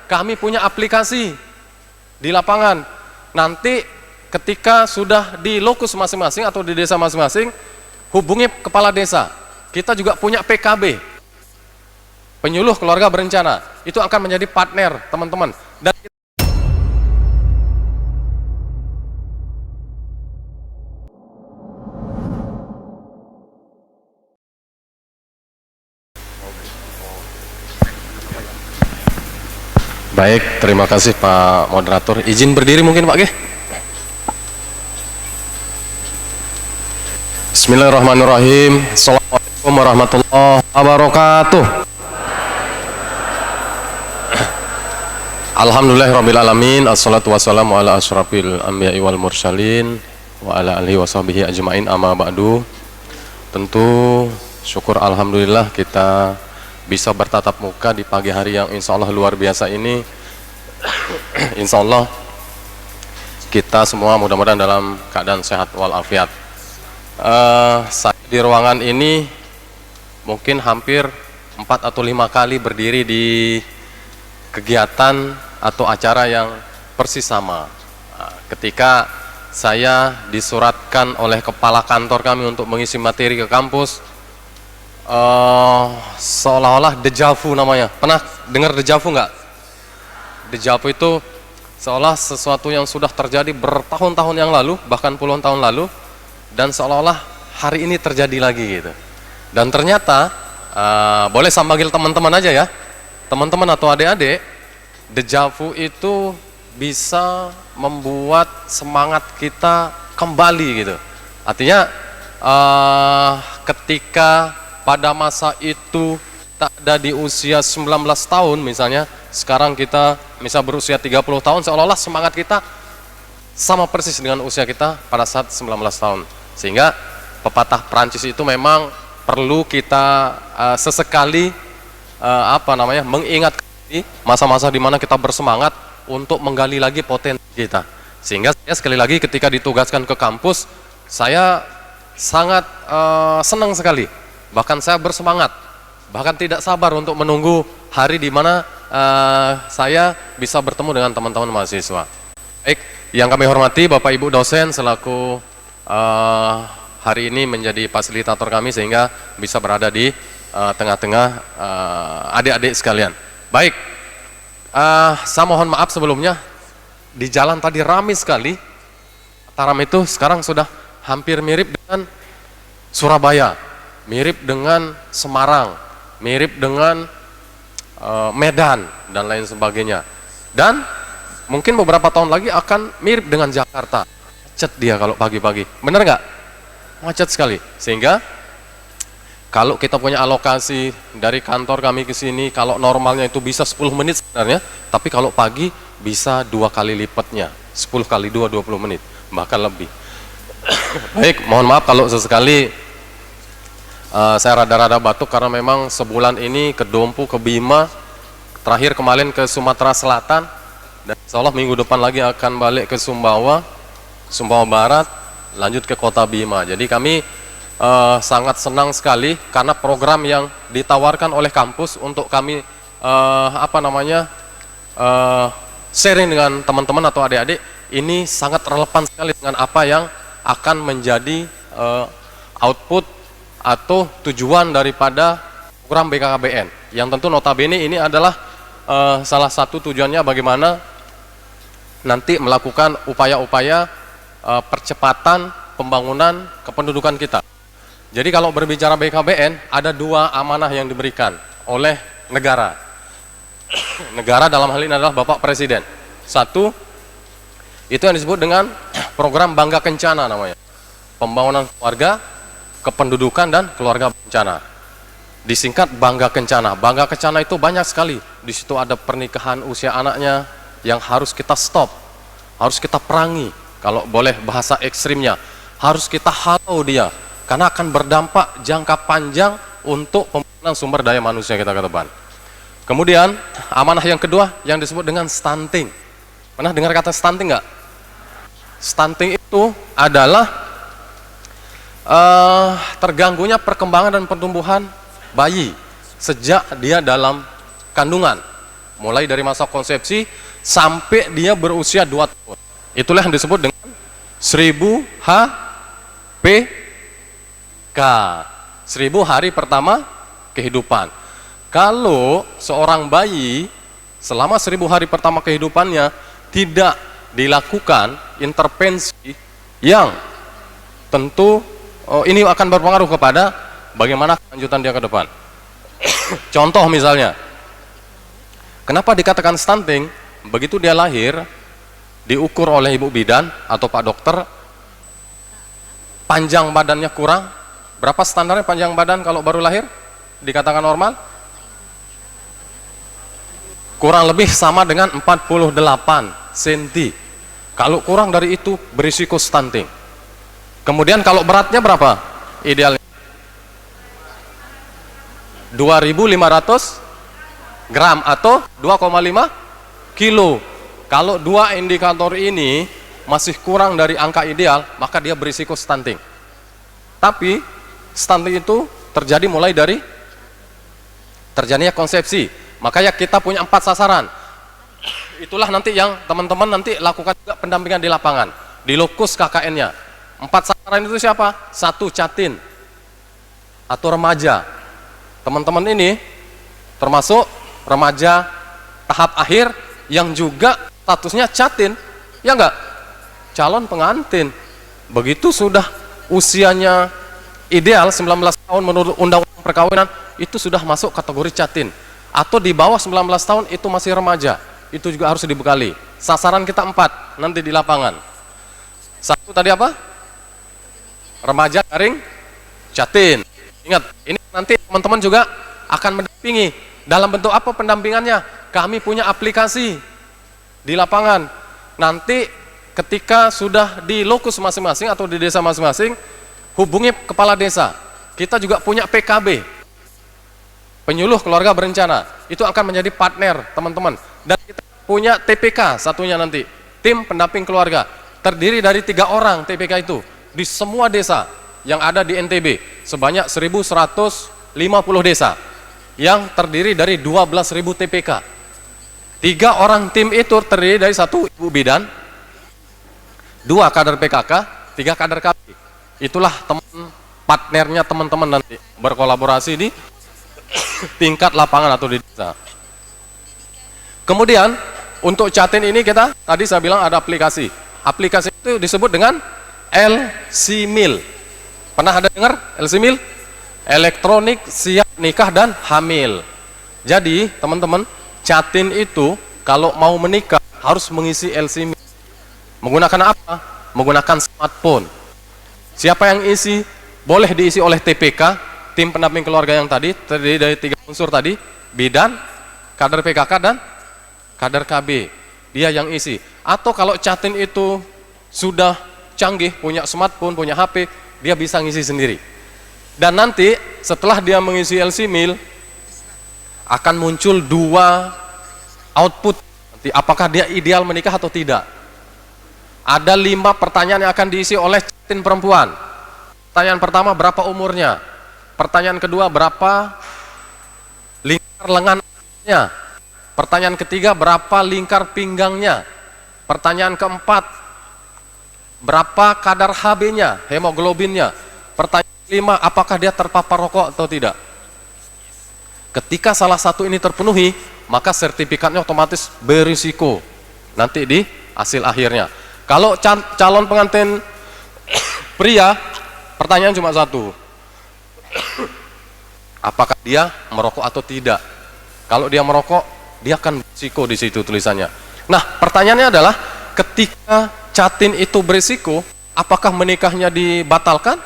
kami punya aplikasi di lapangan. Nanti ketika sudah di lokus masing-masing atau di desa masing-masing, hubungi kepala desa. Kita juga punya PKB, penyuluh keluarga berencana. Itu akan menjadi partner teman-teman. Dan baik, terima kasih Pak Moderator. Izin berdiri mungkin Pak Ge. Bismillahirrahmanirrahim. Assalamualaikum warahmatullahi wabarakatuh. Alhamdulillahirrabbilalamin. Assalatu wassalamu ala asyrafil anbiya'i wal mursalin wa ala alihi wa sahbihi ajma'in, amma ba'du. Tentu syukur alhamdulillah kita bisa bertatap muka di pagi hari yang insya Allah luar biasa ini. Insya Allah kita semua mudah-mudahan dalam keadaan sehat walafiat. Saya di ruangan ini mungkin hampir 4 atau 5 kali berdiri di kegiatan atau acara yang persis sama. Ketika saya disuratkan oleh kepala kantor kami untuk mengisi materi ke kampus, seolah-olah dejavu namanya. Pernah dengar dejavu nggak? Dejavu itu seolah sesuatu yang sudah terjadi bertahun-tahun yang lalu, bahkan puluhan tahun lalu, dan seolah-olah hari ini terjadi lagi gitu. Dan ternyata boleh saya panggil teman-teman aja ya, teman-teman atau adik-adik. Dejavu itu bisa membuat semangat kita kembali gitu. Artinya ketika pada masa itu tak ada di usia 19 tahun misalnya, sekarang kita misal berusia 30 tahun, seolah-olah semangat kita sama persis dengan usia kita pada saat 19 tahun. Sehingga pepatah Prancis itu memang perlu kita sesekali mengingat masa-masa di mana kita bersemangat untuk menggali lagi potensi kita. Sehingga saya sekali lagi ketika ditugaskan ke kampus, saya sangat senang sekali. Bahkan saya bersemangat, bahkan tidak sabar untuk menunggu hari di mana saya bisa bertemu dengan teman-teman mahasiswa. Baik, yang kami hormati Bapak Ibu dosen selaku hari ini menjadi fasilitator kami sehingga bisa berada di tengah-tengah adik-adik sekalian. Baik, saya mohon maaf sebelumnya, di jalan tadi ramai sekali. Mataram itu sekarang sudah hampir mirip dengan Surabaya, mirip dengan Semarang, mirip dengan Medan dan lain sebagainya. Dan mungkin beberapa tahun lagi akan mirip dengan Jakarta. Macet dia kalau pagi-pagi, bener nggak? Macet sekali. Sehingga kalau kita punya alokasi dari kantor kami ke sini, kalau normalnya itu bisa 10 menit sebenarnya, tapi kalau pagi bisa 2 kali lipatnya, 10 kali 2, 20 menit, bahkan lebih. Baik, mohon maaf kalau sesekali saya rada-rada batuk karena memang sebulan ini ke Dompu, ke Bima, terakhir kemarin ke Sumatera Selatan, dan insya Allah minggu depan lagi akan balik ke Sumbawa Barat, lanjut ke kota Bima. Jadi kami sangat senang sekali karena program yang ditawarkan oleh kampus untuk kami sharing dengan teman-teman atau adik-adik ini sangat relevan sekali dengan apa yang akan menjadi output atau tujuan daripada program BKKBN, yang tentu notabene ini adalah salah satu tujuannya bagaimana nanti melakukan upaya-upaya percepatan pembangunan kependudukan kita. Jadi kalau berbicara BKBN, ada 2 amanah yang diberikan oleh negara. Negara dalam hal ini adalah Bapak Presiden. Satu, itu yang disebut dengan program Bangga Kencana namanya. Pembangunan keluarga, kependudukan, dan keluarga berencana. Disingkat Bangga Kencana. Bangga Kencana itu banyak sekali. Di situ ada pernikahan usia anaknya yang harus kita stop, harus kita perangi. Kalau boleh bahasa ekstrimnya, harus kita halau dia, karena akan berdampak jangka panjang untuk pembangunan sumber daya manusia kita ke depan. Kemudian amanah yang kedua yang disebut dengan stunting. Pernah dengar kata stunting nggak? Stunting itu adalah terganggunya perkembangan dan pertumbuhan bayi sejak dia dalam kandungan. mulai dari masa konsepsi sampai dia berusia 2 tahun. Itulah yang disebut dengan 1000 HPK, 1000 hari pertama kehidupan. Kalau seorang bayi selama 1000 hari pertama kehidupannya tidak dilakukan intervensi yang tentu ini akan berpengaruh kepada bagaimana kelanjutan dia ke depan. Contoh misalnya, kenapa dikatakan stunting? Begitu dia lahir, diukur oleh ibu bidan atau pak dokter, panjang badannya kurang. Berapa standarnya panjang badan kalau baru lahir? Dikatakan normal? Kurang lebih sama dengan 48 cm. Kalau kurang dari itu berisiko stunting. Kemudian kalau beratnya berapa? Idealnya 2.500 gram atau 2,5 kilo. Kalau dua indikator ini masih kurang dari angka ideal, maka dia berisiko stunting. Tapi stunting itu terjadi mulai dari terjadinya konsepsi. Makanya kita punya 4 sasaran. Itulah nanti yang teman-teman nanti lakukan juga pendampingan di lapangan, di lokus KKN-nya. 4 sasaran itu siapa? 1, catin atau remaja. Teman-teman ini termasuk remaja tahap akhir yang juga statusnya catin, ya enggak? Calon pengantin. Begitu sudah usianya ideal 19 tahun menurut undang-undang perkawinan, itu sudah masuk kategori catin. Atau di bawah 19 tahun itu masih remaja, itu juga harus dibekali. Sasaran kita 4 nanti di lapangan. 1 tadi apa? Remaja garing catin. Ingat, ini nanti teman-teman juga akan mendampingi. Dalam bentuk apa pendampingannya? Kami punya aplikasi di lapangan. Nanti ketika sudah di lokus masing-masing atau di desa masing-masing, hubungi kepala desa. Kita juga punya PKB, penyuluh keluarga berencana. Itu akan menjadi partner teman-teman. Dan kita punya TPK satunya nanti, tim pendamping keluarga. Terdiri dari 3 orang TPK itu di semua desa yang ada di NTB, sebanyak 1150 desa yang terdiri dari 12.000 TPK. 3 orang tim itu terdiri dari 1 ibu bidan, 2 kader PKK, 3 kader KB. Itulah partnernya teman-teman nanti berkolaborasi di tingkat lapangan atau di desa. Kemudian untuk catin ini kita tadi saya bilang ada aplikasi. Aplikasi itu disebut dengan LCMIL. Pernah ada dengar LCMIL? Elektronik siap nikah dan hamil. Jadi teman-teman, catin itu kalau mau menikah harus mengisi LCMIL. Menggunakan apa? Menggunakan smartphone. Siapa yang isi? Boleh diisi oleh TPK, tim pendamping keluarga yang tadi, terdiri dari 3 unsur tadi, bidan, kader PKK, dan kader KB. Dia yang isi. Atau kalau catin itu sudah canggih, punya smartphone, punya HP, dia bisa ngisi sendiri. Dan nanti setelah dia mengisi LCMIL, akan muncul 2 output. Nanti apakah dia ideal menikah atau tidak. Ada 5 pertanyaan yang akan diisi oleh catin perempuan. Pertanyaan pertama, berapa umurnya? Pertanyaan kedua, berapa lingkar lengannya? Pertanyaan ketiga, berapa lingkar pinggangnya? Pertanyaan keempat, berapa kadar HB-nya, hemoglobinnya? Pertanyaan kelima, apakah dia terpapar rokok atau tidak? Ketika salah satu ini terpenuhi, maka sertifikatnya otomatis berisiko nanti di hasil akhirnya. Kalau calon pengantin pria, pertanyaan cuma 1. Apakah dia merokok atau tidak? Kalau dia merokok, dia akan berisiko di situ tulisannya. Nah, pertanyaannya adalah ketika catin itu berisiko, apakah menikahnya dibatalkan?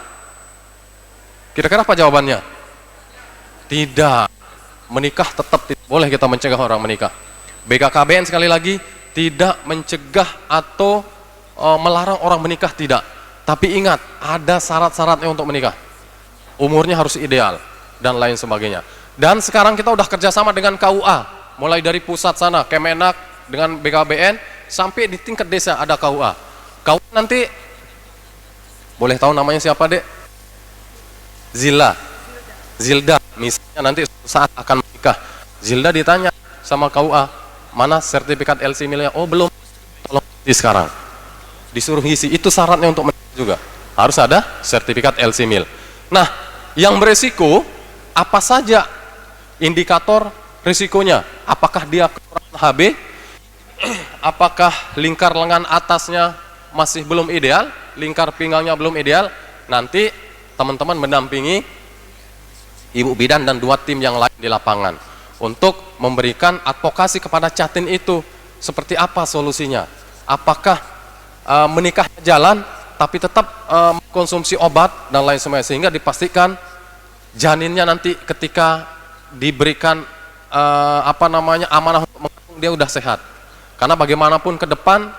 Kira-kira apa jawabannya? Tidak. Menikah tetap tidak boleh kita mencegah orang menikah. BKKBN sekali lagi tidak mencegah atau melarang orang menikah, tidak. Tapi ingat, ada syarat-syaratnya untuk menikah. Umurnya harus ideal dan lain sebagainya. Dan sekarang kita udah kerjasama dengan KUA, mulai dari pusat sana, Kemenak dengan BKBN sampai di tingkat desa ada KUA. KUA nanti boleh tahu namanya siapa, Dek? Zilda. Misalnya nanti saat akan menikah, Zilda ditanya sama KUA, mana sertifikat LC milnya? Oh belum, tolong isi sekarang. Disuruh ngisi, itu syaratnya untuk juga. Harus ada sertifikat LC mil. Nah, yang beresiko, apa saja indikator risikonya? Apakah dia kekurangan HB? Apakah lingkar lengan atasnya masih belum ideal? Lingkar pinggangnya belum ideal? Nanti teman-teman mendampingi ibu bidan dan 2 tim yang lain di lapangan untuk memberikan advokasi kepada Catin itu. Seperti apa solusinya? Apakah menikahnya jalan tapi tetap konsumsi obat dan lain sebagainya, sehingga dipastikan janinnya nanti ketika diberikan amanah untuk mengandung, dia udah sehat. Karena bagaimanapun ke depan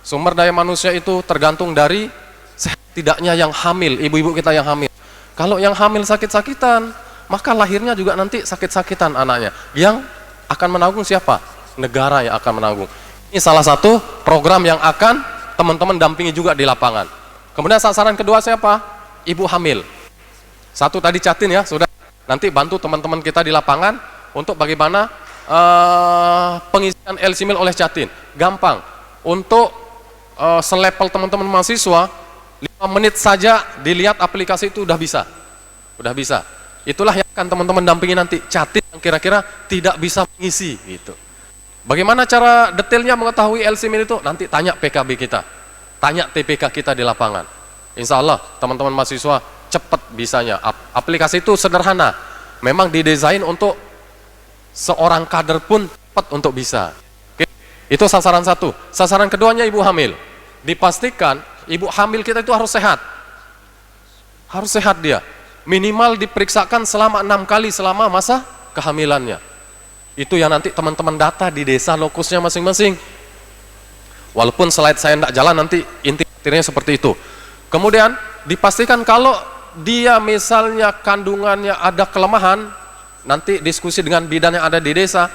sumber daya manusia itu tergantung dari sehat tidaknya yang hamil, ibu-ibu kita yang hamil. Kalau yang hamil sakit-sakitan, maka lahirnya juga nanti sakit-sakitan anaknya. Yang akan menanggung siapa? Negara yang akan menanggung. Ini salah satu program yang akan teman-teman dampingi juga di lapangan. Kemudian sasaran kedua siapa? Ibu hamil. Satu tadi Catin ya, sudah. Nanti bantu teman-teman kita di lapangan untuk bagaimana pengisian LC mil oleh Catin. Gampang. Untuk selevel teman-teman mahasiswa, 5 menit saja dilihat aplikasi itu udah bisa. Udah bisa. Itulah yang akan teman-teman dampingi nanti. Catin yang kira-kira tidak bisa mengisi gitu. Bagaimana cara detailnya mengetahui LC mil itu? Nanti tanya PKB kita, tanya TPK kita di lapangan. Insya Allah teman-teman mahasiswa cepat bisanya. Aplikasi itu sederhana, memang didesain untuk seorang kader pun cepat untuk bisa. Oke. Itu sasaran satu. Sasaran keduanya ibu hamil. Dipastikan ibu hamil kita itu harus sehat. Harus sehat dia. Minimal diperiksakan selama 6 kali selama masa kehamilannya. Itu yang nanti teman-teman data di desa lokusnya masing-masing. Walaupun slide saya tidak jalan, nanti intinya seperti itu. Kemudian dipastikan kalau dia misalnya kandungannya ada kelemahan, nanti diskusi dengan bidan yang ada di desa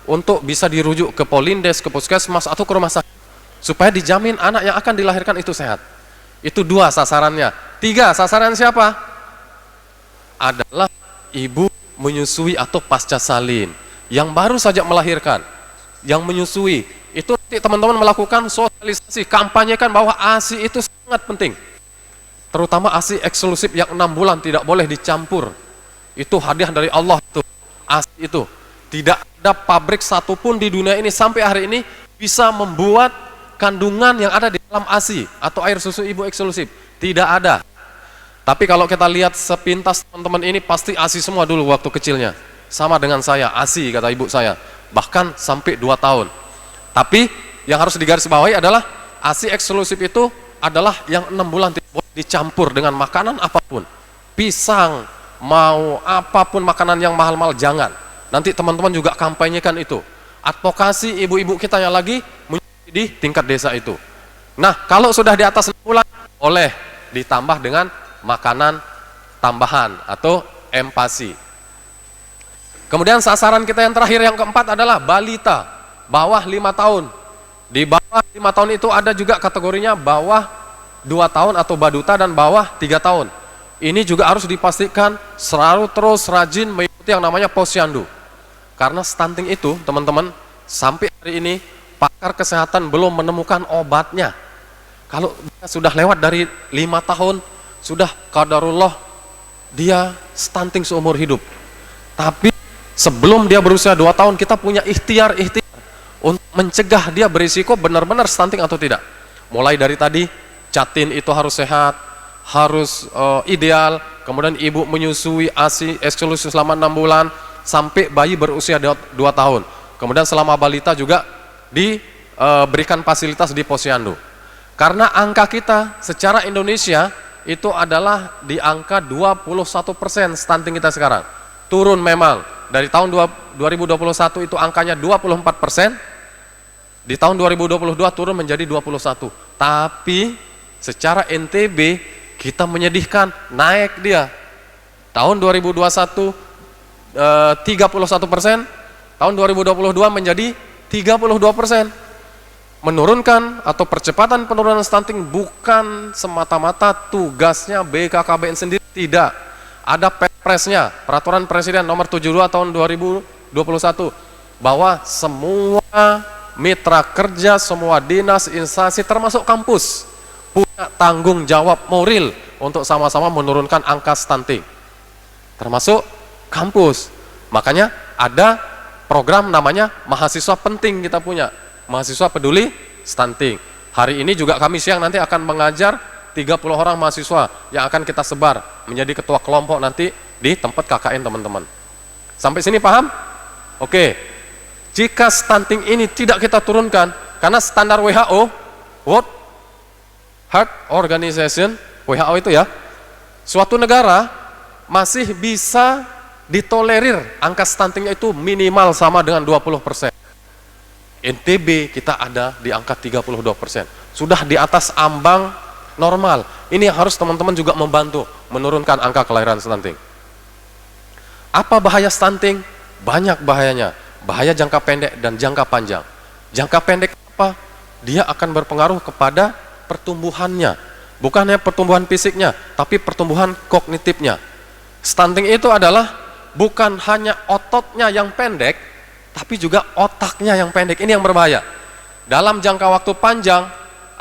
untuk bisa dirujuk ke Polindes, ke puskesmas atau ke rumah sakit supaya dijamin anak yang akan dilahirkan itu sehat. Itu 2 sasarannya. 3 sasaran siapa? Adalah ibu menyusui atau pasca salin yang baru saja melahirkan, yang menyusui. Itu nanti teman-teman melakukan sosialisasi, kampanyekan bahwa ASI itu sangat penting. Terutama ASI eksklusif yang 6 bulan tidak boleh dicampur. Itu hadiah dari Allah itu. ASI itu. Tidak ada pabrik satupun di dunia ini sampai hari ini bisa membuat kandungan yang ada di dalam ASI atau air susu ibu eksklusif. Tidak ada. Tapi kalau kita lihat sepintas teman-teman ini pasti ASI semua dulu waktu kecilnya. Sama dengan saya, ASI kata ibu saya, bahkan sampai 2 tahun. Tapi yang harus digarisbawahi adalah ASI eksklusif itu adalah yang 6 bulan tidak boleh dicampur dengan makanan apapun. Pisang, mau apapun makanan yang mahal-mahal jangan. Nanti teman-teman juga kampanyekan itu. Advokasi ibu-ibu kita yang lagi di tingkat desa itu. Nah, kalau sudah di atas 6 bulan boleh ditambah dengan makanan tambahan atau empasi. Kemudian sasaran kita yang terakhir yang keempat adalah balita, bawah 5 tahun. Di bawah 5 tahun itu ada juga kategorinya bawah 2 tahun atau baduta dan bawah 3 tahun. Ini juga harus dipastikan selalu terus rajin mengikuti yang namanya posyandu. Karena stunting itu teman-teman sampai hari ini pakar kesehatan belum menemukan obatnya. Kalau dia sudah lewat dari 5 tahun, sudah qadarullah dia stunting seumur hidup. Tapi sebelum dia berusia 2 tahun kita punya ikhtiar untuk mencegah dia berisiko benar-benar stunting atau tidak. Mulai dari tadi Catin itu harus sehat, harus ideal, kemudian ibu menyusui ASI eksklusif selama 6 bulan sampai bayi berusia 2 tahun. Kemudian selama balita juga diberikan fasilitas di posyandu. Karena angka kita secara Indonesia itu adalah di angka 21% stunting kita sekarang. Turun memang. Dari tahun 2021 itu angkanya 24%, di tahun 2022 turun menjadi 21%. Tapi secara NTB kita menyedihkan, naik dia. Tahun 2021 31%, tahun 2022 menjadi 32%. Menurunkan atau percepatan penurunan stunting bukan semata-mata tugasnya BKKBN sendiri, tidak. Ada Perpresnya, Peraturan Presiden nomor 72 tahun 2021 bahwa semua mitra kerja, semua dinas, instansi, termasuk kampus, punya tanggung jawab moral untuk sama-sama menurunkan angka stunting. Termasuk kampus. Makanya ada program namanya mahasiswa penting kita punya. Mahasiswa peduli stunting. Hari ini juga kami siang nanti akan mengajar 30 orang mahasiswa yang akan kita sebar menjadi ketua kelompok nanti di tempat KKN teman-teman. Sampai sini paham? Oke. Jika stunting ini tidak kita turunkan, karena standar WHO, World Health Organization, WHO itu ya, suatu negara masih bisa ditolerir angka stuntingnya itu minimal sama dengan 20%. NTB kita ada di angka 32%. Sudah di atas ambang normal. Ini yang harus teman-teman juga membantu menurunkan angka kelahiran stunting. Apa bahaya stunting? Banyak bahayanya. Bahaya jangka pendek dan jangka panjang. Jangka pendek apa? Dia akan berpengaruh kepada pertumbuhannya. Bukan hanya pertumbuhan fisiknya, tapi pertumbuhan kognitifnya. Stunting itu adalah bukan hanya ototnya yang pendek, tapi juga otaknya yang pendek. Ini yang berbahaya. Dalam jangka waktu panjang,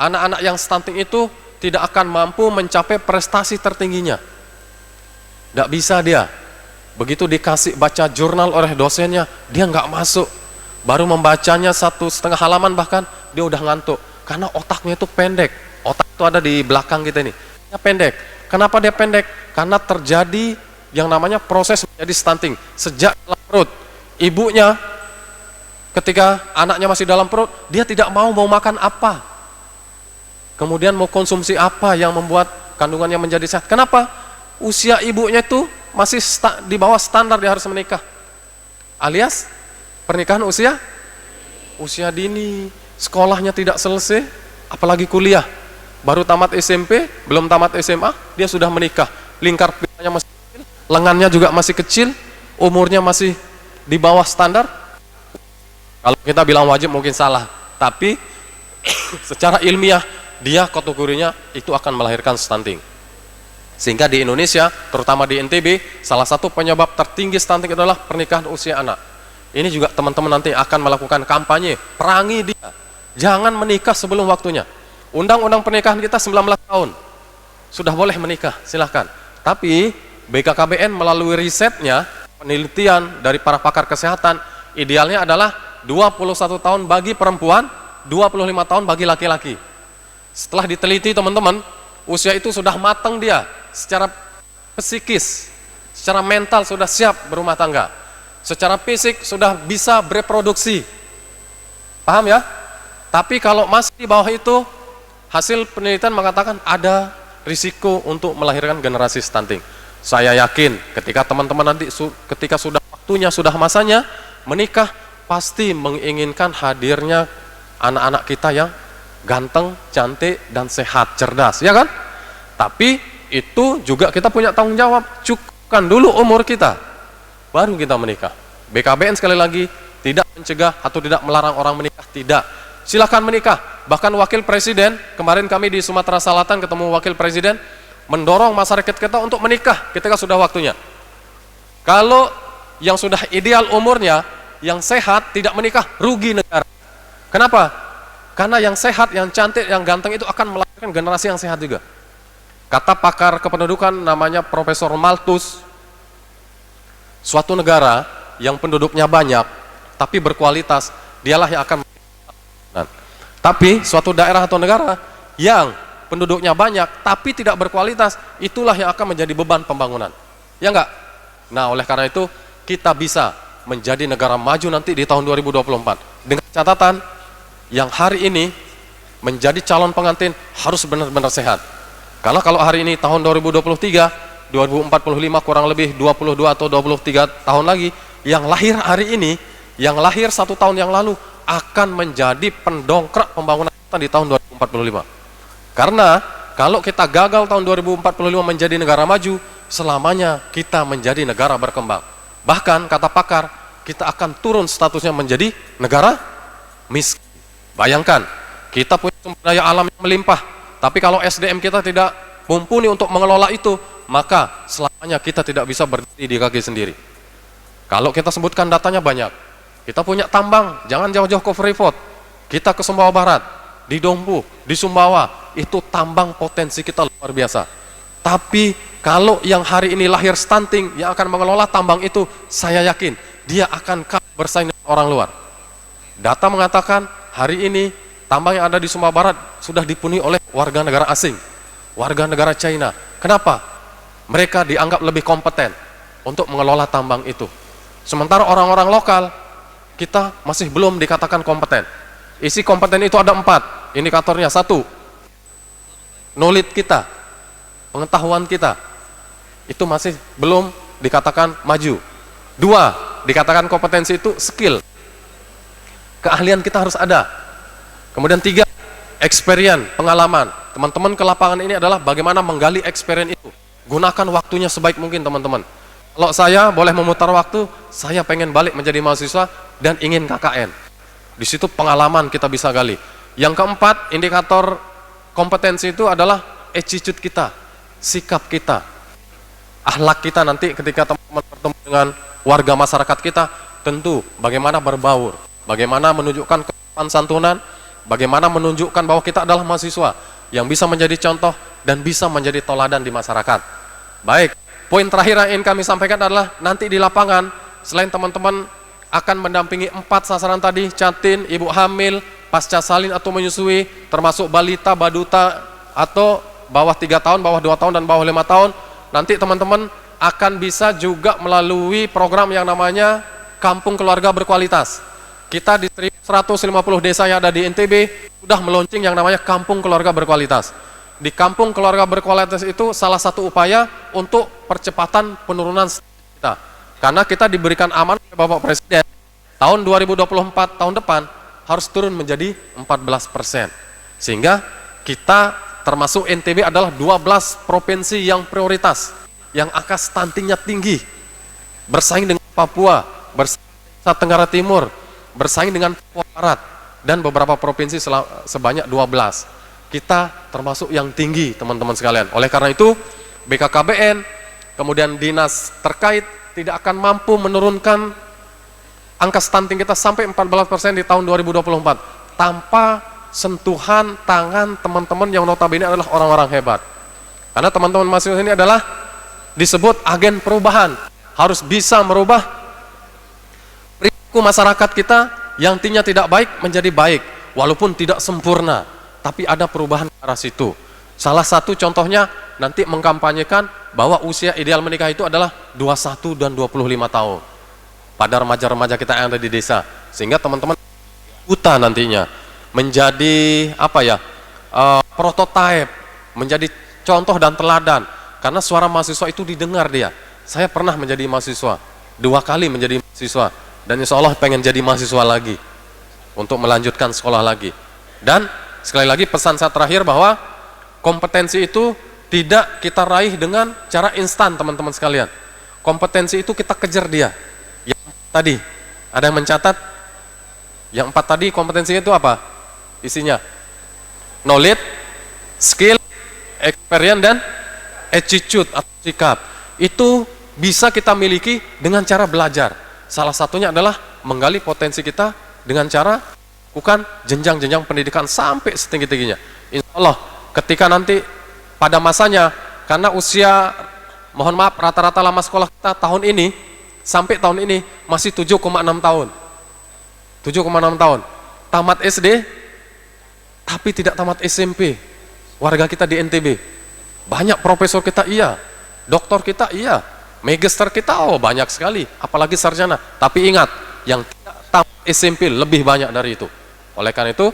anak-anak yang stunting itu tidak akan mampu mencapai prestasi tertingginya. Tidak bisa dia. Begitu dikasih baca jurnal oleh dosennya, dia nggak masuk. Baru membacanya 1,5 halaman bahkan, dia udah ngantuk. Karena otaknya itu pendek. Otak itu ada di belakang kita ini. Dia pendek. Kenapa dia pendek? Karena terjadi yang namanya proses menjadi stunting. Sejak dalam perut, ibunya ketika anaknya masih dalam perut, dia tidak mau makan apa. Kemudian mau konsumsi apa yang membuat kandungannya menjadi sehat. Kenapa? Usia ibunya itu masih di bawah standar dia harus menikah. Alias pernikahan usia dini, sekolahnya tidak selesai, apalagi kuliah. Baru tamat SMP, belum tamat SMA, dia sudah menikah. Lingkar pitanya masih kecil, lengannya juga masih kecil, umurnya masih di bawah standar. Kalau kita bilang wajib mungkin salah, tapi secara ilmiah dia kategorinya itu akan melahirkan stunting. Sehingga di Indonesia, terutama di NTB, salah satu penyebab tertinggi stunting adalah pernikahan usia anak. Ini juga teman-teman nanti akan melakukan kampanye, perangi dia. Jangan menikah sebelum waktunya. Undang-undang pernikahan kita 19 tahun. Sudah boleh menikah, silahkan. Tapi BKKBN melalui risetnya, penelitian dari para pakar kesehatan, idealnya adalah 21 tahun bagi perempuan, 25 tahun bagi laki-laki. Setelah diteliti teman-teman, usia itu sudah matang dia, secara psikis, secara mental sudah siap berumah tangga, secara fisik sudah bisa bereproduksi. Paham ya? Tapi kalau masih di bawah itu, hasil penelitian mengatakan ada risiko untuk melahirkan generasi stunting. Saya yakin ketika teman-teman nanti ketika sudah waktunya, sudah masanya menikah, pasti menginginkan hadirnya anak-anak kita yang ganteng, cantik, dan sehat, cerdas, ya kan? Tapi itu juga kita punya tanggung jawab, cukupkan dulu umur kita, baru kita menikah. BKBN sekali lagi tidak mencegah atau tidak melarang orang menikah, tidak. Silahkan menikah. Bahkan wakil presiden, kemarin kami di Sumatera Selatan ketemu wakil presiden, mendorong masyarakat kita untuk menikah ketika sudah waktunya. Kalau yang sudah ideal umurnya, yang sehat tidak menikah, rugi negara. Kenapa? Karena yang sehat, yang cantik, yang ganteng itu akan melahirkan generasi yang sehat juga. Kata pakar kependudukan namanya Profesor Malthus, suatu negara yang penduduknya banyak tapi berkualitas, dialah yang akan. Tapi suatu daerah atau negara yang penduduknya banyak tapi tidak berkualitas, itulah yang akan menjadi beban pembangunan. Ya enggak? Nah, oleh karena itu kita bisa menjadi negara maju nanti di tahun 2024 dengan catatan yang hari ini menjadi calon pengantin harus benar-benar sehat. Kalau hari ini tahun 2023, 2045 kurang lebih 22 atau 23 tahun lagi, yang lahir hari ini, yang lahir 1 tahun yang lalu akan menjadi pendongkrak pembangunan kita di tahun 2045. Karena kalau kita gagal tahun 2045 menjadi negara maju, selamanya kita menjadi negara berkembang. Bahkan kata pakar, kita akan turun statusnya menjadi negara miskin. Bayangkan, kita punya sumber daya alam yang melimpah, tapi kalau SDM kita tidak mumpuni untuk mengelola itu, maka selamanya kita tidak bisa berdiri di kaki sendiri. Kalau kita sebutkan datanya banyak, Kita punya tambang, jangan jauh-jauh ke Freeport. Kita ke Sumbawa Barat, di Dompu, di Sumbawa, itu tambang potensi kita luar biasa. Tapi kalau yang hari ini lahir stunting, yang akan mengelola tambang itu, saya yakin dia akan bersaing dengan orang luar. Data mengatakan hari ini tambang yang ada di Sumbawa Barat sudah dipenuhi oleh warga negara asing, warga negara China. Kenapa? Mereka dianggap lebih kompeten untuk mengelola tambang itu. Sementara orang-orang lokal, kita masih belum dikatakan kompeten. Isi kompeten itu ada 4 indikatornya. 1, knowledge kita, pengetahuan kita, itu masih belum dikatakan maju. 2, dikatakan kompetensi itu skill, keahlian kita harus ada. Kemudian 3, experience, pengalaman. Teman-teman ke lapangan ini adalah bagaimana menggali experience itu. Gunakan waktunya sebaik mungkin teman-teman. Kalau saya boleh memutar waktu, saya pengen balik menjadi mahasiswa dan ingin KKN. Di situ pengalaman kita bisa gali. Yang keempat, indikator kompetensi itu adalah attitude kita, sikap kita, akhlak kita. Nanti ketika teman-teman bertemu dengan warga masyarakat kita, tentu bagaimana berbaur, bagaimana menunjukkan kesopanan santunan, bagaimana menunjukkan bahwa kita adalah mahasiswa yang bisa menjadi contoh dan bisa menjadi teladan di masyarakat. Baik, poin terakhir yang ingin kami sampaikan adalah nanti di lapangan, selain teman-teman akan mendampingi 4 sasaran tadi, catin, ibu hamil, pasca salin atau menyusui, termasuk balita, baduta, atau bawah 3 tahun, bawah 2 tahun, dan bawah 5 tahun. Nanti teman-teman akan bisa juga melalui program yang namanya Kampung Keluarga Berkualitas. Kita di 150 desa yang ada di NTB sudah meluncing yang namanya Kampung Keluarga Berkualitas. Di Kampung Keluarga Berkualitas itu salah satu upaya untuk percepatan penurunan kita. Karena kita diberikan amanah oleh Bapak Presiden, tahun 2024, tahun depan, harus turun menjadi 14%. Sehingga kita termasuk NTB adalah 12 provinsi yang prioritas, yang angka stuntingnya tinggi, bersaing dengan Papua, bersaing dengan Nusa Tenggara Timur, bersaing dengan Papua Barat, dan beberapa provinsi sebanyak 12. Kita termasuk yang tinggi, teman-teman sekalian. Oleh karena itu, BKKBN, kemudian dinas terkait, tidak akan mampu menurunkan angka stunting kita sampai 14% di tahun 2024 tanpa sentuhan tangan teman-teman yang notabene adalah orang-orang hebat. Karena teman-teman mahasiswa ini adalah disebut agen perubahan, harus bisa merubah perilaku masyarakat kita yang tadinya tidak baik menjadi baik, walaupun tidak sempurna, tapi ada perubahan ke arah situ. Salah satu contohnya nanti mengkampanyekan bahwa usia ideal menikah itu adalah 21 dan 25 tahun pada remaja-remaja kita yang ada di desa, sehingga teman-teman buta nantinya menjadi prototipe, menjadi contoh dan teladan, karena suara mahasiswa itu didengar dia. Saya pernah menjadi mahasiswa, 2 kali menjadi mahasiswa, dan insya Allah pengen jadi mahasiswa lagi untuk melanjutkan sekolah lagi. Dan sekali lagi pesan saya terakhir bahwa kompetensi itu tidak kita raih dengan cara instan, teman-teman sekalian. Kompetensi itu kita kejar dia. Yang tadi, ada yang mencatat, yang 4 tadi kompetensinya itu apa? Isinya knowledge, skill, experience, dan attitude atau sikap. Itu bisa kita miliki dengan cara belajar. Salah satunya adalah menggali potensi kita dengan cara bukan jenjang-jenjang pendidikan sampai setinggi-tingginya. Insya Allah ketika nanti pada masanya, karena usia, mohon maaf, rata-rata lama sekolah kita tahun ini sampai tahun ini masih 7,6 tahun. 7,6 tahun. Tamat SD tapi tidak tamat SMP. Warga kita di NTB. Banyak profesor kita iya, doktor kita iya, magister kita banyak sekali, apalagi sarjana. Tapi ingat, yang tidak tamat SMP lebih banyak dari itu. Oleh karena itu,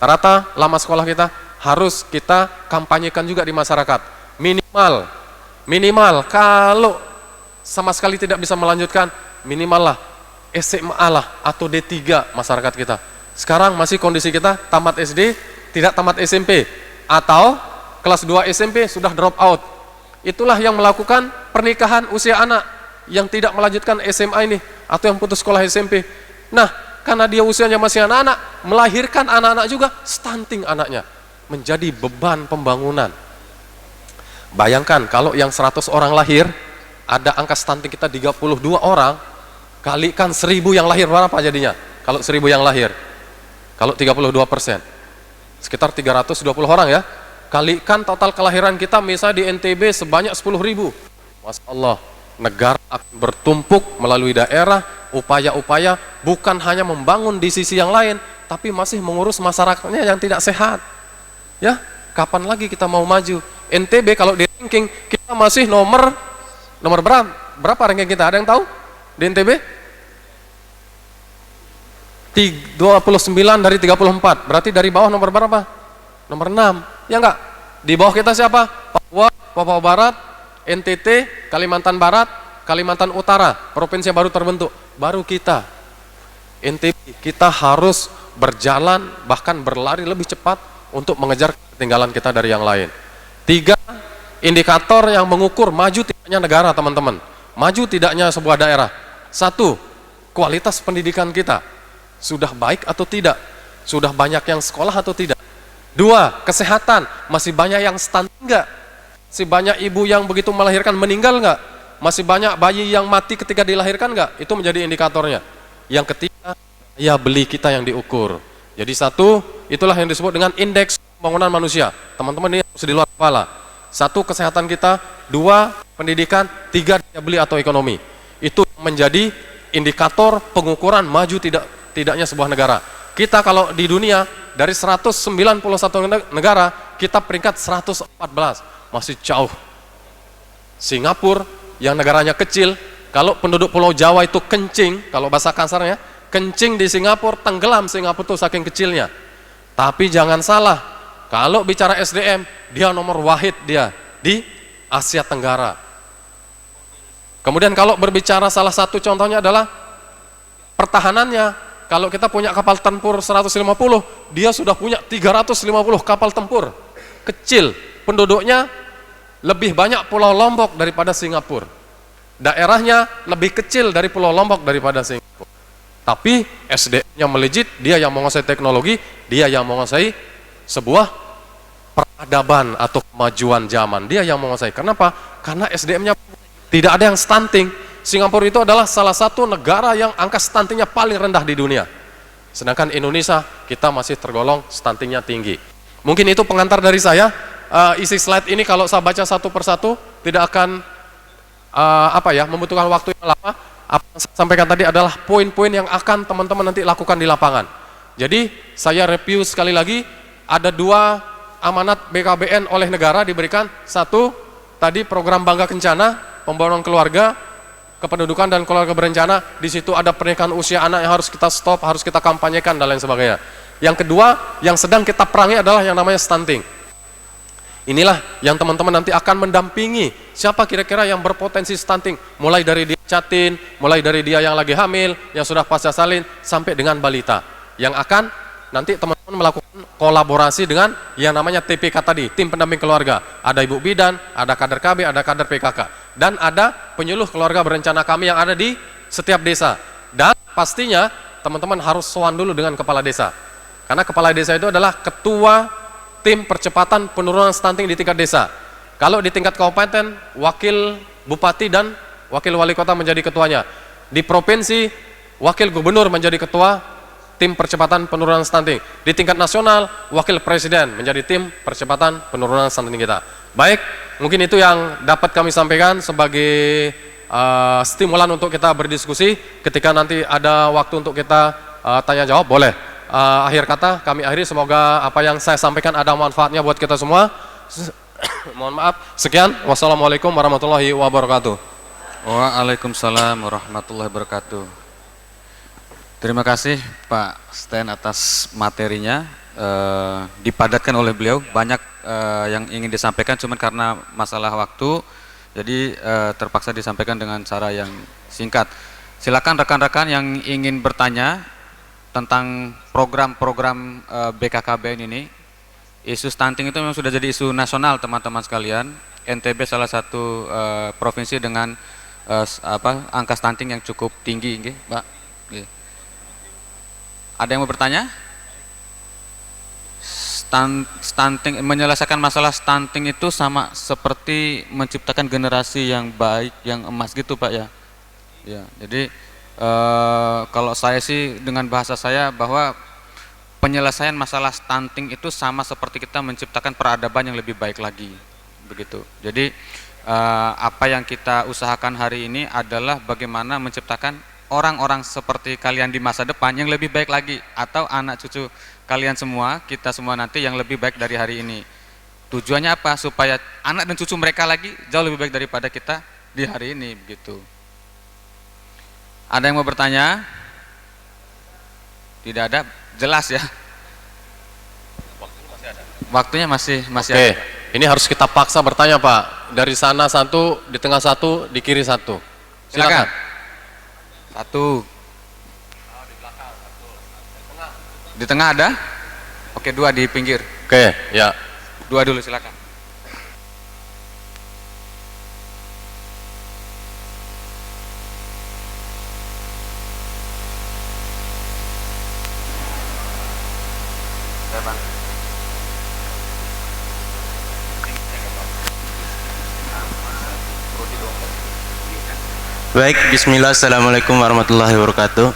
rata lama sekolah kita harus kita kampanyekan juga di masyarakat. Minimal kalau sama sekali tidak bisa melanjutkan, minimal lah SMA lah atau D3 masyarakat kita. Sekarang masih kondisi kita tamat SD, tidak tamat SMP, atau kelas 2 SMP sudah drop out. Itulah yang melakukan pernikahan usia anak yang tidak melanjutkan SMA ini, atau yang putus sekolah SMP. Nah, karena dia usianya masih anak-anak, melahirkan anak-anak juga, stunting anaknya, menjadi beban pembangunan. Bayangkan kalau yang 100 orang lahir, ada angka stunting kita 32 orang, Kalikan 1000 yang lahir berapa jadinya? Kalau 1000 yang lahir, kalau 32%, sekitar 320 orang ya. Kalikan total kelahiran kita misalnya di NTB sebanyak 10.000. Masya Allah, negara akan bertumpuk melalui daerah, upaya-upaya bukan hanya membangun di sisi yang lain, tapi masih mengurus masyarakatnya yang tidak sehat. Ya, kapan lagi kita mau maju? NTB kalau di ranking kita masih nomor berapa ranking kita? Ada yang tahu? Di NTB? 29 dari 34. Berarti dari bawah nomor berapa? Nomor 6. Ya enggak? Di bawah kita siapa? Papua Barat, NTT, Kalimantan Barat, Kalimantan Utara, provinsi yang baru terbentuk. Baru kita. NTB, kita harus berjalan bahkan berlari lebih cepat untuk mengejar ketinggalan kita dari yang lain. 3 indikator yang mengukur maju tidaknya negara, teman-teman. Maju tidaknya sebuah daerah. 1, kualitas pendidikan kita. Sudah baik atau tidak? Sudah banyak yang sekolah atau tidak? 2, kesehatan. Masih banyak yang stunting enggak? Masih banyak ibu yang begitu melahirkan meninggal enggak? Masih banyak bayi yang mati ketika dilahirkan enggak? Itu menjadi indikatornya. Yang ketiga, ya beli kita yang diukur. Jadi 1, itulah yang disebut dengan indeks pembangunan manusia. Teman-teman ini harus di luar kepala. 1, kesehatan kita. 2, pendidikan. 3, daya beli atau ekonomi. Itu menjadi indikator pengukuran maju tidaknya sebuah negara. Kita kalau di dunia dari 191 negara, kita peringkat 114, masih jauh. Singapura yang negaranya kecil, kalau penduduk Pulau Jawa itu kencing, kalau bahasa kasarnya, kencing di Singapura, tenggelam Singapura itu saking kecilnya. Tapi jangan salah, kalau bicara SDM, dia nomor wahid dia di Asia Tenggara. Kemudian kalau berbicara salah satu contohnya adalah pertahanannya. Kalau kita punya kapal tempur 150, dia sudah punya 350 kapal tempur. Kecil, penduduknya lebih banyak Pulau Lombok daripada Singapura. Daerahnya lebih kecil dari Pulau Lombok daripada Singapura. Tapi SDM-nya melejit, dia yang menguasai teknologi, dia yang menguasai sebuah peradaban atau kemajuan zaman. Dia yang menguasai. Kenapa? Karena SDM-nya tidak ada yang stunting. Singapura itu adalah salah satu negara yang angka stuntingnya paling rendah di dunia. Sedangkan Indonesia, kita masih tergolong stuntingnya tinggi. Mungkin itu pengantar dari saya. Isi slide ini kalau saya baca satu persatu, tidak akan membutuhkan waktu yang lama. Apa yang saya sampaikan tadi adalah poin-poin yang akan teman-teman nanti lakukan di lapangan. Jadi, saya review sekali lagi, ada 2 amanat BKBN oleh negara diberikan. 1, tadi program Bangga Kencana, pembangunan keluarga, kependudukan dan keluarga berencana. Di situ ada pernikahan usia anak yang harus kita stop, harus kita kampanyekan dan lain sebagainya. Yang kedua, yang sedang kita perangi adalah yang namanya stunting. Inilah yang teman-teman nanti akan mendampingi siapa kira-kira yang berpotensi stunting, mulai dari dia catin, mulai dari dia yang lagi hamil, yang sudah pasca salin, sampai dengan balita. Yang akan nanti teman-teman melakukan kolaborasi dengan yang namanya TPK tadi, tim pendamping keluarga. Ada ibu bidan, ada kader KB, ada kader PKK. Dan ada penyuluh keluarga berencana kami yang ada di setiap desa. Dan pastinya teman-teman harus sowan dulu dengan kepala desa. Karena kepala desa itu adalah ketua tim percepatan penurunan stunting di tingkat desa. Kalau di tingkat kabupaten, wakil bupati dan wakil wali kota menjadi ketuanya. Di provinsi, wakil gubernur menjadi ketua tim percepatan penurunan stunting. Di tingkat nasional, wakil presiden menjadi tim percepatan penurunan stunting kita. Baik, mungkin itu yang dapat kami sampaikan sebagai stimulan untuk kita berdiskusi. Ketika nanti ada waktu untuk kita tanya jawab, boleh. Akhir kata kami akhiri, semoga apa yang saya sampaikan ada manfaatnya buat kita semua. Mohon maaf. Sekian, wassalamualaikum warahmatullahi wabarakatuh. Waalaikumsalam warahmatullahi wabarakatuh. Terima kasih Pak Sten atas materinya. Dipadatkan oleh beliau, banyak yang ingin disampaikan, cuman karena masalah waktu jadi terpaksa disampaikan dengan cara yang singkat. Silakan rekan-rekan yang ingin bertanya tentang program-program BKKBN ini. Isu stunting itu memang sudah jadi isu nasional teman-teman sekalian. NTB salah satu provinsi dengan angka stunting yang cukup tinggi, nggih, Pak. Nggih. Ada yang mau bertanya? Stunting, menyelesaikan masalah stunting itu sama seperti menciptakan generasi yang baik, yang emas gitu Pak ya. Ya, jadi Kalau saya sih dengan bahasa saya bahwa penyelesaian masalah stunting itu sama seperti kita menciptakan peradaban yang lebih baik lagi, begitu. Jadi apa yang kita usahakan hari ini adalah bagaimana menciptakan orang-orang seperti kalian di masa depan yang lebih baik lagi, atau anak cucu kalian semua, kita semua nanti yang lebih baik dari hari ini. Tujuannya apa? Supaya anak dan cucu mereka lagi jauh lebih baik daripada kita di hari ini, begitu. Ada yang mau bertanya? Tidak ada, jelas ya. Waktunya masih Oke, ada. ini harus kita paksa bertanya Pak. Dari sana satu, di tengah satu, di kiri satu. Silakan. Silakan. Satu. Di tengah ada? Oke, dua di pinggir. Oke, ya. Dua dulu silakan. Baik, bismillah, assalamualaikum warahmatullahi wabarakatuh.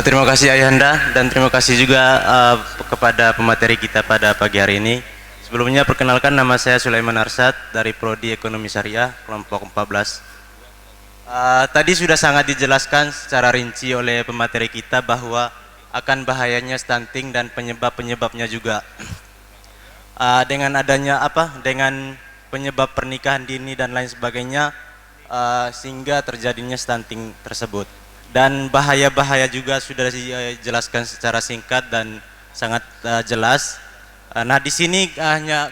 Terima kasih Ayahanda dan terima kasih juga kepada pemateri kita pada pagi hari ini. Sebelumnya perkenalkan, nama saya Sulaiman Arsad dari Prodi Ekonomi Syariah kelompok 14. Tadi sudah sangat dijelaskan secara rinci oleh pemateri kita bahwa akan bahayanya stunting dan penyebab-penyebabnya juga. Dengan adanya dengan penyebab pernikahan dini dan lain sebagainya, sehingga terjadinya stunting tersebut. Dan bahaya-bahaya juga sudah dijelaskan secara singkat dan sangat jelas. Nah, di sini hanya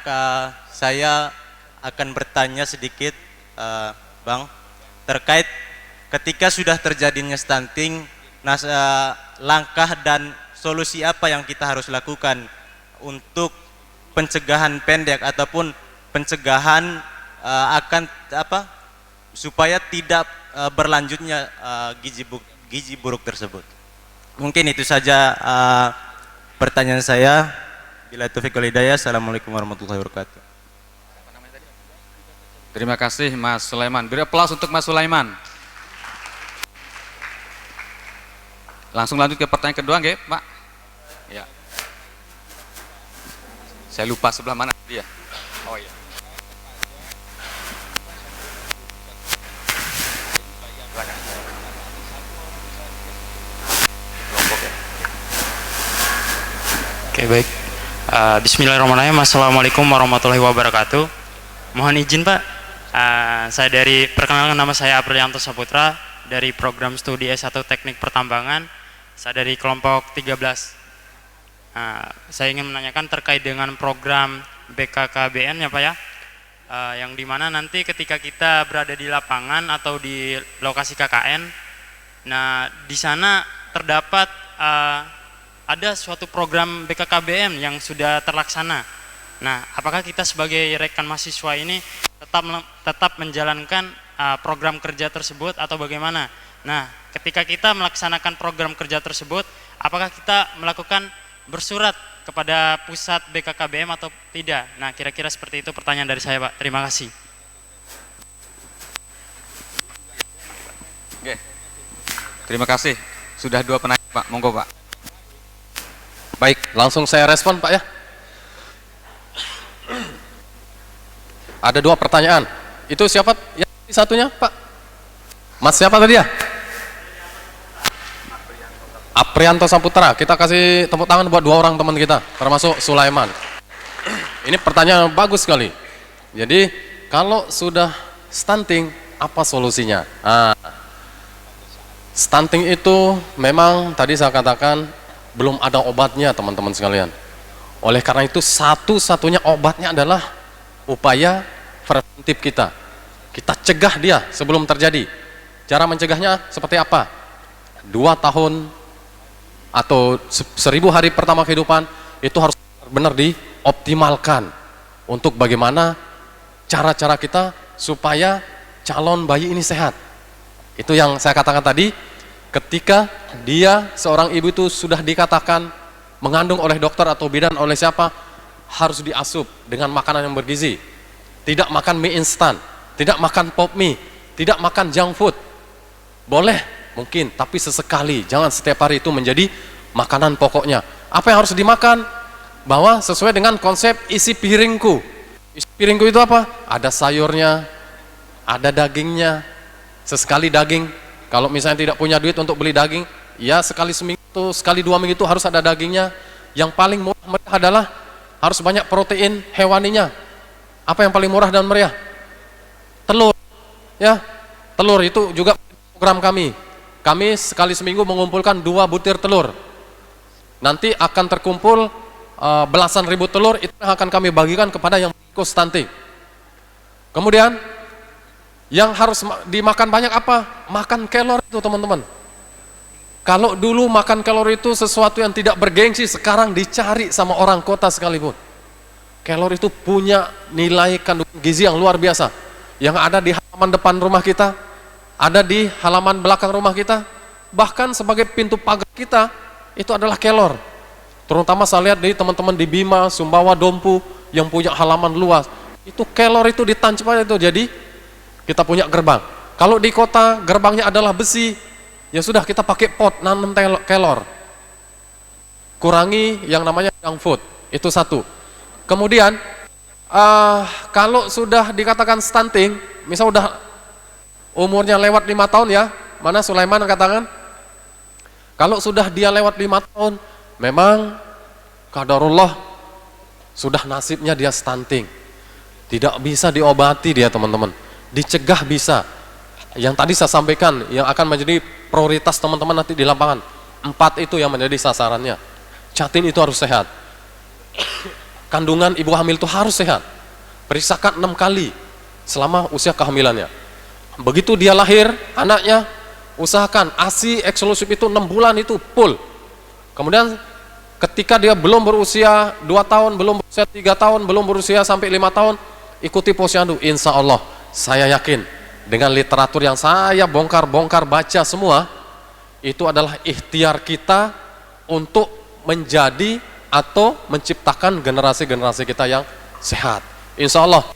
saya akan bertanya sedikit, Bang, terkait ketika sudah terjadinya stunting, langkah dan solusi apa yang kita harus lakukan untuk pencegahan pendek ataupun pencegahan akan supaya tidak berlanjutnya gizi buruk tersebut. Mungkin itu saja pertanyaan saya. Bila taufiq wal hidayah. Assalamualaikum warahmatullahi wabarakatuh. Terima kasih Mas Sulaiman. Beri aplaus untuk Mas Sulaiman. Langsung lanjut ke pertanyaan kedua, nggih, Pak? Ya. Saya lupa sebelah mana dia. Oh iya. Oke, baik. Bismillahirrahmanirrahim. Assalamualaikum warahmatullahi wabarakatuh. Mohon izin Pak, saya perkenalkan, nama saya Aprianto Saputra dari program studi S1 Teknik Pertambangan. Saya dari kelompok 13. Saya ingin menanyakan terkait dengan program BKKBN ya Pak ya, yang dimana nanti ketika kita berada di lapangan atau di lokasi KKN, nah di sana terdapat ada suatu program BKKBN yang sudah terlaksana. Nah, apakah kita sebagai rekan mahasiswa ini tetap menjalankan program kerja tersebut atau bagaimana? Nah, ketika kita melaksanakan program kerja tersebut, apakah kita melakukan bersurat kepada pusat BKKBM atau tidak? Nah, kira-kira seperti itu pertanyaan dari saya, Pak. Terima kasih. Oke. Terima kasih. Sudah dua penanya, Pak. Monggo, Pak. Baik, langsung saya respon Pak ya. Ada dua pertanyaan. Itu siapa yang satunya Pak? Mas siapa tadi ya? Aprianto Saputra. Kita kasih tepuk tangan buat dua orang teman kita, termasuk Sulaiman. Ini pertanyaan bagus sekali. Jadi kalau sudah stunting, apa solusinya? Stunting itu memang tadi saya katakan belum ada obatnya teman-teman sekalian. Oleh karena itu satu-satunya obatnya adalah upaya preventif kita. Kita cegah dia sebelum terjadi. Cara mencegahnya seperti apa? 2 tahun atau 1000 hari pertama kehidupan itu harus benar-benar dioptimalkan untuk bagaimana cara-cara kita supaya calon bayi ini sehat. Itu yang saya katakan tadi. Ketika dia seorang ibu itu sudah dikatakan mengandung oleh dokter atau bidan oleh siapa, harus diasup dengan makanan yang bergizi. Tidak makan mie instan, tidak makan pop mie, tidak makan junk food. Boleh, mungkin, tapi sesekali. Jangan setiap hari itu menjadi makanan pokoknya. Apa yang harus dimakan? Bahwa sesuai dengan konsep isi piringku. Isi piringku itu apa? Ada sayurnya, ada dagingnya, sesekali daging. Kalau misalnya tidak punya duit untuk beli daging, ya sekali seminggu, sekali 2 minggu itu harus ada dagingnya. Yang paling murah meriah adalah harus banyak protein hewaninya. Apa yang paling murah dan meriah? Telur. Ya, telur itu juga program kami. Kami sekali seminggu mengumpulkan 2 butir telur. Nanti akan terkumpul belasan ribu telur, itu yang akan kami bagikan kepada yang berisiko stunting. Kemudian yang harus dimakan banyak apa? Makan kelor itu, teman-teman. Kalau dulu makan kelor itu sesuatu yang tidak bergengsi, sekarang dicari sama orang kota sekalipun. Kelor itu punya nilai kandungan gizi yang luar biasa, yang ada di halaman depan rumah kita, ada di halaman belakang rumah kita, bahkan sebagai pintu pagar kita, itu adalah kelor. Terutama saya lihat di teman-teman di Bima, Sumbawa, Dompu, yang punya halaman luas, itu kelor itu ditancap aja itu, jadi kita punya gerbang. Kalau di kota gerbangnya adalah besi, ya sudah kita pakai pot nanam kelor. Kurangi yang namanya junk food, itu satu. Kemudian kalau sudah dikatakan stunting, misal udah umurnya lewat 5 tahun ya, mana Sulaiman katakan? Kalau sudah dia lewat 5 tahun, memang qadarullah sudah nasibnya dia stunting. Tidak bisa diobati dia, teman-teman. Dicegah bisa. Yang tadi saya sampaikan yang akan menjadi prioritas teman-teman nanti di lapangan, 4 itu yang menjadi sasarannya. Janin itu harus sehat, kandungan ibu hamil itu harus sehat, periksakan 6 kali selama usia kehamilannya. Begitu dia lahir anaknya, usahakan ASI eksklusif itu 6 bulan itu full. Kemudian ketika dia belum berusia 2 tahun, belum berusia 3 tahun, belum berusia sampai 5 tahun, ikuti posyandu. Insya Allah saya yakin dengan literatur yang saya bongkar baca semua, itu adalah ikhtiar kita untuk menjadi atau menciptakan generasi-generasi kita yang sehat. Insya Allah.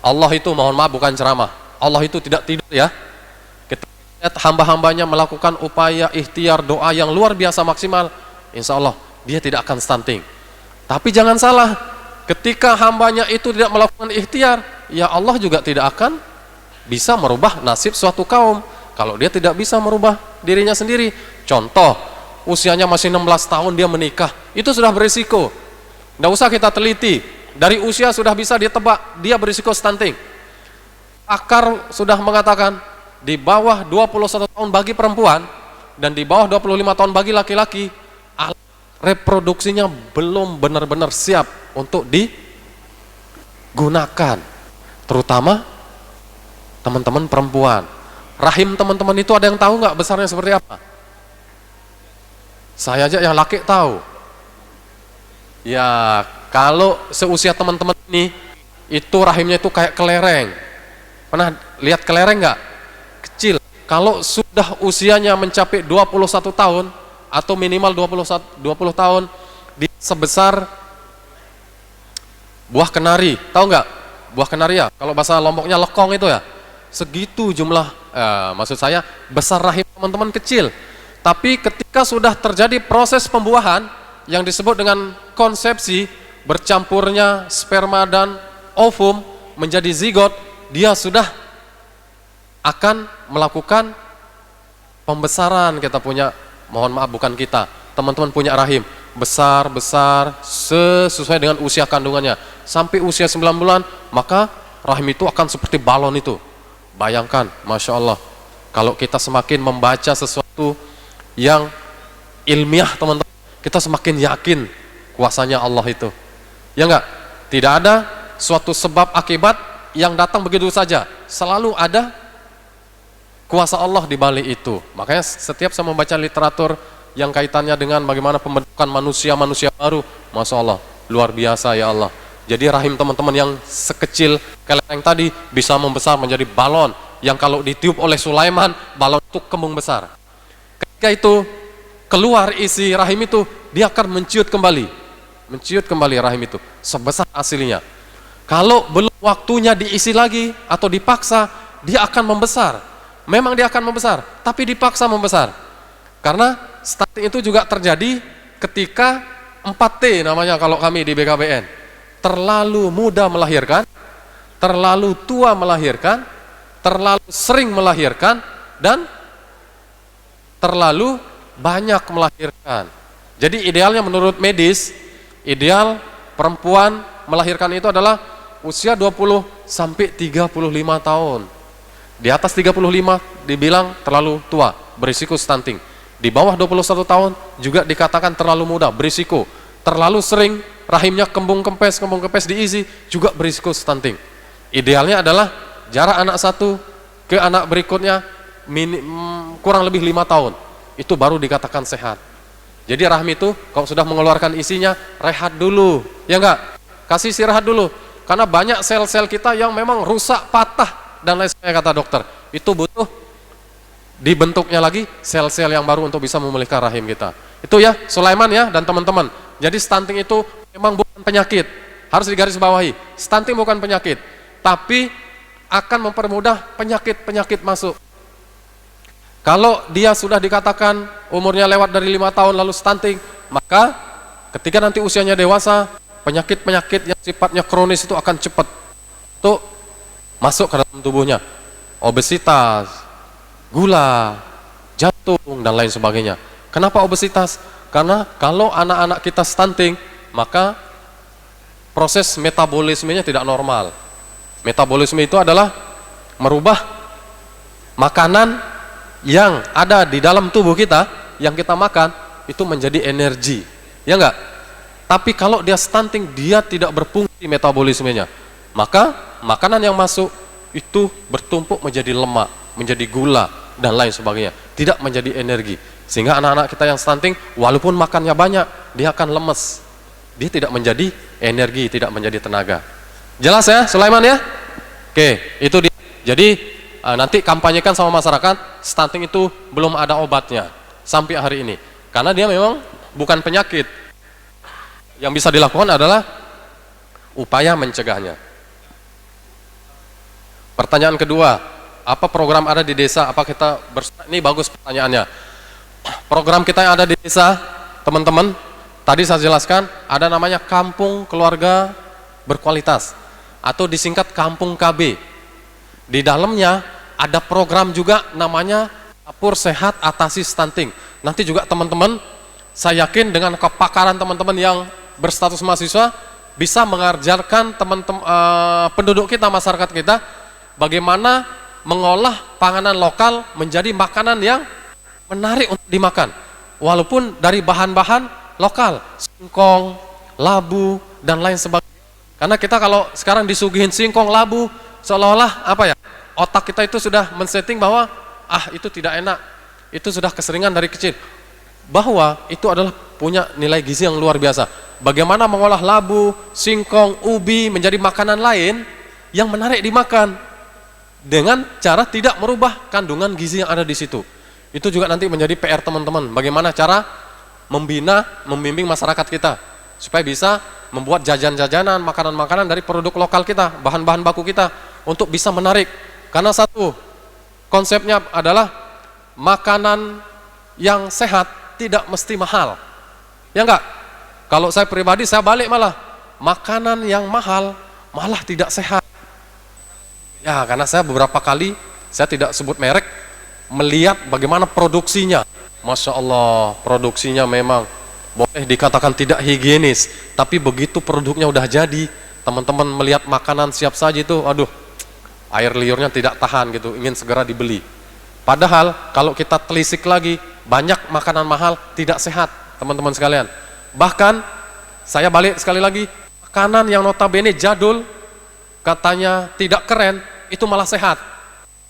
Allah itu, mohon maaf bukan ceramah, Allah itu tidak tidur ya. Kita lihat hamba-hambanya melakukan upaya ikhtiar doa yang luar biasa maksimal, insya Allah dia tidak akan stunting. Tapi jangan salah, ketika hambanya itu tidak melakukan ikhtiar, ya Allah juga tidak akan bisa merubah nasib suatu kaum kalau dia tidak bisa merubah dirinya sendiri. Contoh, usianya masih 16 tahun dia menikah, itu sudah berisiko. Nggak usah kita teliti, dari usia sudah bisa ditebak dia berisiko stunting. Akar sudah mengatakan di bawah 21 tahun bagi perempuan dan di bawah 25 tahun bagi laki-laki, alat reproduksinya belum benar-benar siap untuk digunakan. Terutama teman-teman perempuan. Rahim teman-teman itu ada yang tahu nggak besarnya seperti apa? Saya aja yang laki tahu. Ya, kalau seusia teman-teman ini, itu rahimnya itu kayak kelereng. Pernah lihat kelereng nggak? Kecil. Kalau sudah usianya mencapai 21 tahun atau minimal 20 tahun, dia sebesar buah kenari. Tahu nggak? Buah kenari ya. Kalau bahasa Lomboknya lekong itu ya. Segitu jumlah, maksud saya besar rahim teman-teman kecil. Tapi ketika sudah terjadi proses pembuahan yang disebut dengan konsepsi, bercampurnya sperma dan ovum menjadi zigot, dia sudah akan melakukan pembesaran. Kita punya, mohon maaf bukan kita, teman-teman punya rahim besar-besar sesuai dengan usia kandungannya. Sampai usia 9 bulan, maka rahim itu akan seperti balon itu. Bayangkan, Masya Allah, kalau kita semakin membaca sesuatu yang ilmiah, teman-teman, kita semakin yakin kuasanya Allah itu. Ya enggak? Tidak ada suatu sebab akibat yang datang begitu saja. Selalu ada kuasa Allah di balik itu. Makanya setiap saya membaca literatur yang kaitannya dengan bagaimana pembentukan manusia baru, Masya Allah, luar biasa ya Allah. Jadi rahim teman-teman yang sekecil kelereng tadi bisa membesar menjadi balon yang kalau ditiup oleh Sulaiman, balon itu kembung besar. Ketika itu keluar isi rahim itu, dia akan menciut kembali rahim itu sebesar aslinya. Kalau belum waktunya diisi lagi atau dipaksa, dia akan membesar. memang dia akan membesar, tapi dipaksa membesar. Karena stunting itu juga terjadi ketika 4T namanya kalau kami di BKBN. Terlalu muda melahirkan, terlalu tua melahirkan, terlalu sering melahirkan, dan terlalu banyak melahirkan. Jadi idealnya menurut medis, ideal perempuan melahirkan itu adalah usia 20 sampai 35 tahun. Di atas 35 dibilang terlalu tua, berisiko stunting. Di bawah 21 tahun juga dikatakan terlalu muda, berisiko. Terlalu sering rahimnya kembung kempes diisi juga berisiko stunting. Idealnya adalah jarak anak satu ke anak berikutnya kurang lebih 5 tahun. Itu baru dikatakan sehat. Jadi rahim itu kalau sudah mengeluarkan isinya, rehat dulu. Ya enggak? Kasih istirahat dulu. Karena banyak sel-sel kita yang memang rusak, patah, dan lain sebagainya kata dokter. Itu butuh dibentuknya lagi sel-sel yang baru untuk bisa memulihkan rahim kita. Itu ya Sulaiman ya dan teman-teman. Jadi stunting itu memang bukan penyakit. Harus digarisbawahi. Stunting bukan penyakit, tapi akan mempermudah penyakit-penyakit masuk. Kalau dia sudah dikatakan umurnya lewat dari 5 tahun lalu stunting, maka ketika nanti usianya dewasa, penyakit-penyakit yang sifatnya kronis itu akan cepat tuh masuk ke dalam tubuhnya. Obesitas, gula, jantung, dan lain sebagainya. Kenapa obesitas? Karena kalau anak-anak kita stunting, maka proses metabolismenya tidak normal. Metabolisme itu adalah merubah makanan yang ada di dalam tubuh kita, yang kita makan, itu menjadi energi. Ya enggak? Tapi kalau dia stunting, dia tidak berfungsi metabolismenya. Maka makanan yang masuk itu bertumpuk menjadi lemak, menjadi gula, dan lain sebagainya. Tidak menjadi energi. Sehingga anak-anak kita yang stunting, walaupun makannya banyak, dia akan lemes. Dia tidak menjadi energi, tidak menjadi tenaga. Jelas ya, Sulaiman ya? Oke, itu dia. Jadi nanti kampanyekan sama masyarakat, stunting itu belum ada obatnya sampai hari ini. Karena dia memang bukan penyakit. Yang bisa dilakukan adalah upaya mencegahnya. Pertanyaan kedua, apa program ada di desa? Apa kita ini bagus pertanyaannya. Program kita yang ada di desa, teman-teman, tadi saya jelaskan, ada namanya Kampung Keluarga Berkualitas atau disingkat Kampung KB. Di dalamnya ada program juga namanya Dapur Sehat Atasi Stunting. Nanti juga teman-teman, saya yakin dengan kepakaran teman-teman yang berstatus mahasiswa bisa mengajarkan teman-teman penduduk kita, masyarakat kita, bagaimana mengolah panganan lokal menjadi makanan yang menarik untuk dimakan. Walaupun dari bahan-bahan lokal, singkong, labu, dan lain sebagainya. Karena kita kalau sekarang disuguhin singkong, labu, seolah-olah apa ya? Otak kita itu sudah men-setting bahwa itu tidak enak. Itu sudah keseringan dari kecil. Bahwa itu adalah punya nilai gizi yang luar biasa. Bagaimana mengolah labu, singkong, ubi menjadi makanan lain yang menarik dimakan dengan cara tidak merubah kandungan gizi yang ada di situ. Itu juga nanti menjadi PR teman-teman. Bagaimana cara membimbing masyarakat kita supaya bisa membuat jajan-jajanan, makanan-makanan dari produk lokal kita, bahan-bahan baku kita untuk bisa menarik. Karena satu, konsepnya adalah makanan yang sehat tidak mesti mahal. Ya enggak? Kalau saya pribadi, saya balik malah. Makanan yang mahal, malah tidak sehat. Ya, karena saya beberapa kali, saya tidak sebut merek, melihat bagaimana produksinya. Masya Allah, produksinya memang boleh dikatakan tidak higienis. Tapi begitu produknya udah jadi, teman-teman melihat makanan siap saji itu, aduh, air liurnya tidak tahan gitu, ingin segera dibeli. Padahal kalau kita telisik lagi, banyak makanan mahal tidak sehat, teman-teman sekalian. Bahkan saya balik sekali lagi, makanan yang notabene jadul, katanya tidak keren, itu malah sehat.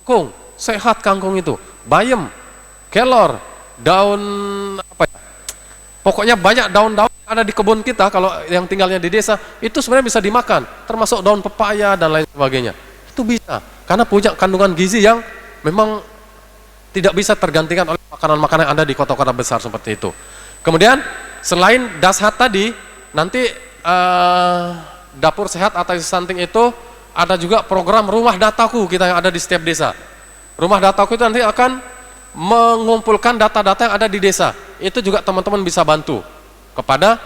Kangkung, sehat kangkung itu. Bayam, kelor, daun apa ya? Pokoknya banyak daun-daun ada di kebun kita kalau yang tinggalnya di desa, itu sebenarnya bisa dimakan, termasuk daun pepaya dan lain sebagainya. Itu bisa, karena punya kandungan gizi yang memang tidak bisa tergantikan oleh makanan-makanan yang ada di kota-kota besar seperti itu. Kemudian selain dashat tadi, nanti Dapur Sehat Atasi Stunting itu ada juga program Rumah Dataku kita yang ada di setiap desa. Rumah dataku itu nanti akan mengumpulkan data-data yang ada di desa. Itu juga teman-teman bisa bantu kepada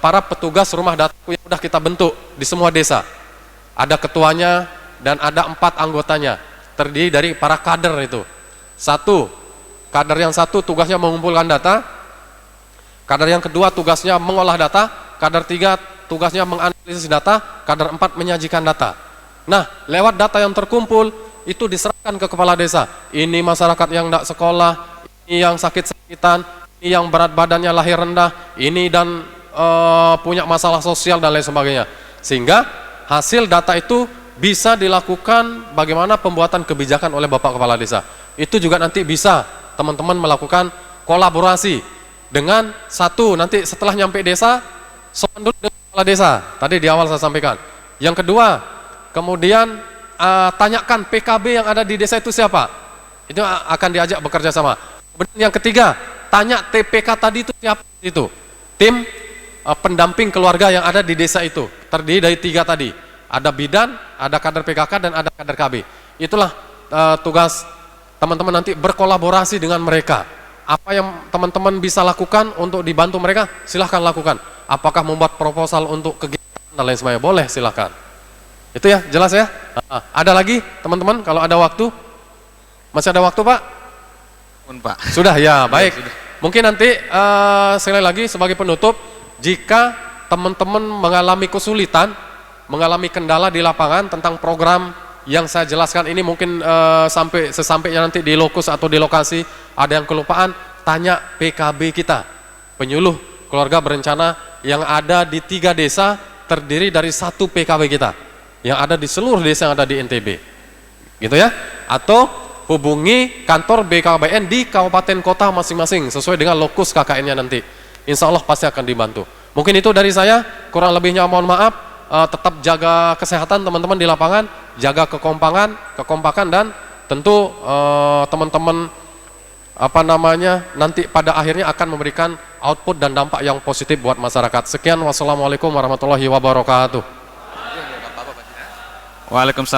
para petugas rumah dataku yang sudah kita bentuk di semua desa. Ada ketuanya dan ada 4 anggotanya, terdiri dari para kader itu. Kader yang satu tugasnya mengumpulkan data, kader yang kedua tugasnya mengolah data, kader 3 tugasnya menganalisis data, kader 4 menyajikan data. Nah, lewat data yang terkumpul itu diserahkan ke kepala desa. Ini masyarakat yang tidak sekolah, ini yang sakit-sakitan, ini yang berat badannya lahir rendah, ini dan punya masalah sosial dan lain sebagainya. Sehingga hasil data itu bisa dilakukan bagaimana pembuatan kebijakan oleh Bapak Kepala Desa. Itu juga nanti bisa teman-teman melakukan kolaborasi dengan nanti setelah nyampe desa, soal dulu dengan kepala desa. Tadi di awal saya sampaikan. Yang kedua, kemudian tanyakan PKB yang ada di desa itu siapa. Itu akan diajak bekerja sama. Kemudian yang ketiga, tanya TPK tadi itu siapa itu. Tim pendamping keluarga yang ada di desa itu terdiri dari 3 tadi. Ada bidan, ada kader PKK dan ada kader KB. Itulah tugas teman-teman nanti berkolaborasi dengan mereka. Apa yang teman-teman bisa lakukan untuk dibantu mereka, silahkan lakukan. Apakah membuat proposal untuk kegiatan dan lain sebagainya, boleh, silahkan. Itu ya, jelas ya. Ada lagi teman-teman kalau ada waktu? Masih ada waktu Pak? Pak. Sudah ya, baik. Mungkin nanti sekali lagi sebagai penutup, jika teman-teman mengalami kesulitan, mengalami kendala di lapangan tentang program yang saya jelaskan ini, mungkin sesampainya nanti di lokus atau di lokasi ada yang kelupaan, tanya PKB kita, penyuluh keluarga berencana yang ada di 3 desa, terdiri dari 1 PKB kita yang ada di seluruh desa yang ada di NTB, gitu ya. Atau hubungi kantor BKBN di kabupaten kota masing-masing sesuai dengan lokus KKN-nya nanti. Insya Allah pasti akan dibantu. Mungkin itu dari saya, kurang lebihnya mohon maaf. Tetap jaga kesehatan teman-teman di lapangan, jaga kekompakan dan tentu teman-teman nanti pada akhirnya akan memberikan output dan dampak yang positif buat masyarakat. Sekian, wassalamualaikum warahmatullahi wabarakatuh. Waalaikumsalam.